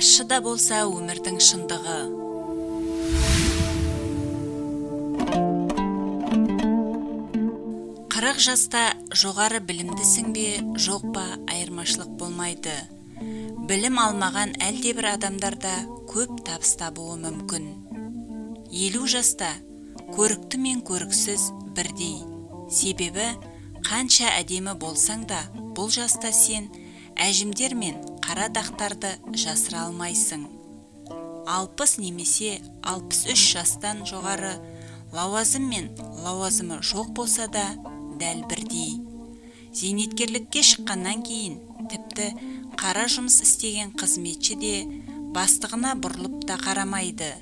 ащы да болса өмірдің шындығы. Қырық жаста жоғары білімдісің бе, жоқ па, айырмашылық болмайды. Білім алмаған әлдебір адамдарда көп табыс табуы мүмкін. 50 жаста көрікті мен көріксіз бірдей. Себебі қанша әдемі болсаң да, бұл жаста сен әжімдер мен қара дақтарды жасыра алмайсың. 60 немесе 63 жастан жоғары лауазым мен лауазымы жоқ болса да дәл бірдей. Зейнеткерлікке шыққаннан кейін тіпті қара жұмыс істеген қызметші де бастығына бұрылып та қарамайды.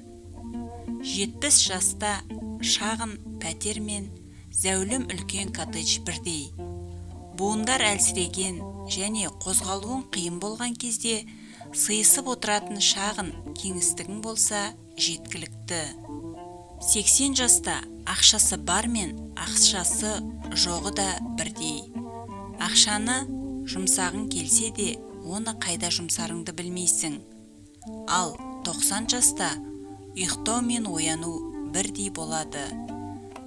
70 жаста шағын пәтер мен зәулім үлкен коттедж бірдей. Буындар әлсіреген және қозғалуың қиын болған кезде сыйысып отыратын шағын кеңістігің болса жеткілікті. 80 жаста ақшасы бар мен ақшасы жоғы да бірдей. Ақшаны жұмсағың келсе де, оны қайда жұмсарыңды білмейсің. Ал 90 жаста ұйықтау мен ояну бірдей болады.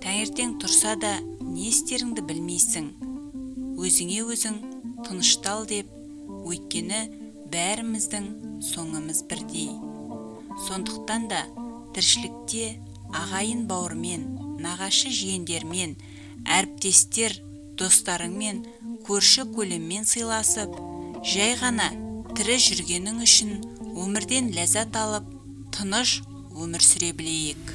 Таңертең тұрса да не істеріңді білмейсің. Өзіңе өзің тыныштал деп, өйткені бәріміздің соңымыз бірдей. Сондықтан да тіршілікте ағайын бауырмен, нағашы жиендермен, әріптестер, достарыңмен, көрші көлеммен сыйласып, жай ғана тірі жүргенің үшін өмірден ләззат алып, тыныш өмір сүре білейік.